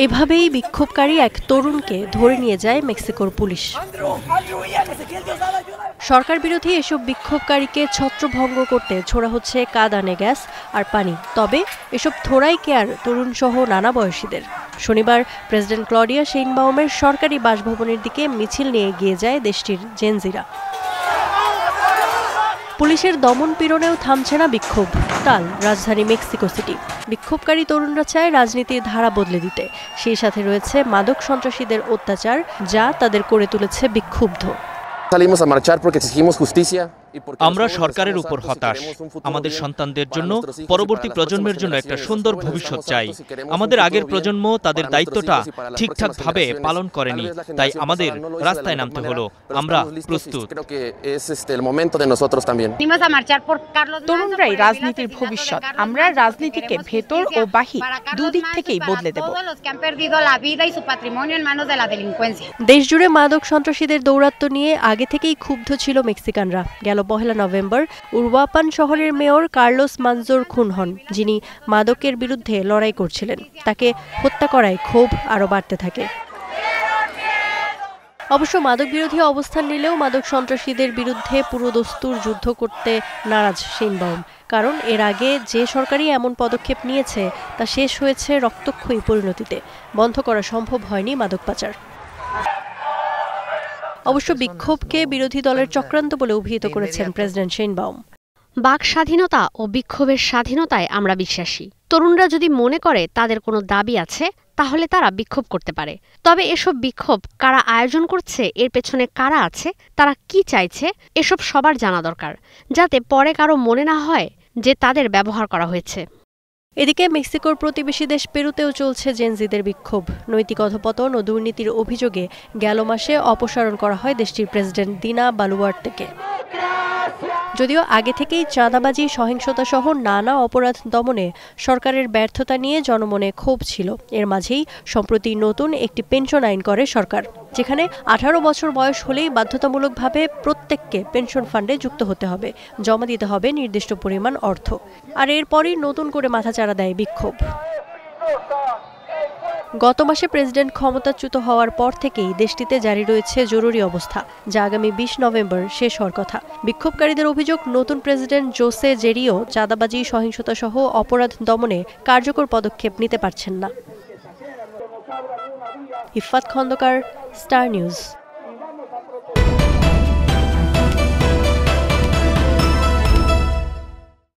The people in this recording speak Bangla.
এভাবেই বিক্ষোভকারী এক তরুণকে ধরে নিয়ে যায় মেক্সিকোর পুলিশ। সরকার বিরোধী এসব বিক্ষোভকারীকে ছত্রভঙ্গ করতে ছোড়া হচ্ছে কাঁদানে গ্যাস আর পানি। তবে এসব থোড়াই কেয়ার তরুণসহ নানা বয়সীদের। শনিবার প্রেসিডেন্ট ক্লডিয়া শেইনবাউমের সরকারি বাসভবনের দিকে মিছিল নিয়ে এগিয়ে যায় দেশটির জেনজিরা। পুলিশের দমন পীড়নেও থামছে না বিক্ষোভ। তাল রাজধানী মেক্সিকো সিটি। বিক্ষোভকারী তরুণরা চায় রাজনীতির ধারা বদলে দিতে। সেই সাথে রয়েছে মাদক সন্ত্রাসীদের অত্যাচার, যা তাদের করে তুলেছে বিক্ষুব্ধ। আমরা সরকারের উপর হতাশ। আমাদের সন্তানদের জন্য, পরবর্তী প্রজন্মের জন্য একটা সুন্দর ভবিষ্যৎ চাই। আমাদের আগের প্রজন্ম তাদের দায়িত্বটা ঠিকঠাকভাবে পালন করেনি, তাই আমাদের রাস্তায় নামতে হলো। আমরা প্রস্তুত। তরুণরাই রাজনীতির ভবিষ্যৎ। আমরা রাজনীতিকে ভেতর ও বাহির দুদিক থেকেই বদলে দেব। দেশজুড়ে মাদক সন্ত্রাসীদের দৌরাত্ম্য নিয়ে আগে থেকেই ক্ষুব্ধ ছিল মেক্সিকানরা। গেল 1 নভেম্বর উরুয়াপান শহরের মেয়র কার্লোস মানজোর খুন হন, যিনি মাদকের বিরুদ্ধে লড়াই করছিলেন। তাকে হত্যা করায় ক্ষোভ আরও বাড়তে থাকে। অবশ্য মাদক বিরোধী অবস্থান নিলেও মাদক সন্ত্রাসীদের বিরুদ্ধে পুরোদস্তুর যুদ্ধ করতে নারাজ শেইনবাউম। কারণ এর আগে যে সরকারই এমন পদক্ষেপ নিয়েছে তা শেষ হয়েছে রক্তক্ষয়ী পরিণতিতে। বন্ধ করা সম্ভব হয়নি মাদক পাচার। অবশ্য বিক্ষোভকে বিরোধী দলের চক্রান্ত বলে অভিহিত করেছেন প্রেসিডেন্ট শেইনবাউম। বাক স্বাধীনতা ও বিক্ষোভের স্বাধীনতায় আমরা বিশ্বাসী। তরুণরা যদি মনে করে তাদের কোনো দাবি আছে, তাহলে তারা বিক্ষোভ করতে পারে। তবে এসব বিক্ষোভ কারা আয়োজন করছে, এর পেছনে কারা আছে, তারা কি চাইছে, এসব সবার জানা দরকার, যাতে পরে কারো মনে না হয় যে তাদের ব্যবহার করা হয়েছে। এদিকে মেক্সিকোর প্রতিবেশী দেশ পেরুতেও চলছে জেনজিদের বিক্ষোভ। নৈতিক অধপতন ও দুর্নীতির অভিযোগে গেল মাসে অপসারণ করা হয় দেশটির প্রেসিডেন্ট দিনা বালুয়ার্তেকে। যদিও আগে থেকেই চাঁদাবাজি, সহিংসতা সহ নানা অপরাধ দমনে সরকারের ব্যর্থতা নিয়ে জনমনে ক্ষোভ ছিল। এর মাঝেই সম্প্রতি নতুন একটি পেনশন আইন করে সরকার, যেখানে 18 বছর বয়স হলেই বাধ্যতামূলকভাবে প্রত্যেককে পেনশন ফান্ডে যুক্ত হতে হবে, জমা দিতে হবে নির্দিষ্ট পরিমাণ অর্থ। আর এরপরই নতুন করে মাথাচাড়া দেয় বিক্ষোভ। গত মাসে প্রেসিডেন্ট ক্ষমতাচ্যুত হওয়ার পর থেকেই দেশটিতে জারি রয়েছে জরুরি অবস্থা, যা আগামী 20 নভেম্বর শেষ হওয়ার কথা। বিক্ষোভকারীদের অভিযোগ, নতুন প্রেসিডেন্ট জোসে জেরিও চাঁদাবাজি, সহিংসতা সহ অপরাধ দমনে কার্যকর পদক্ষেপ নিতে পারছেন না। Iffat Khandakar, star news.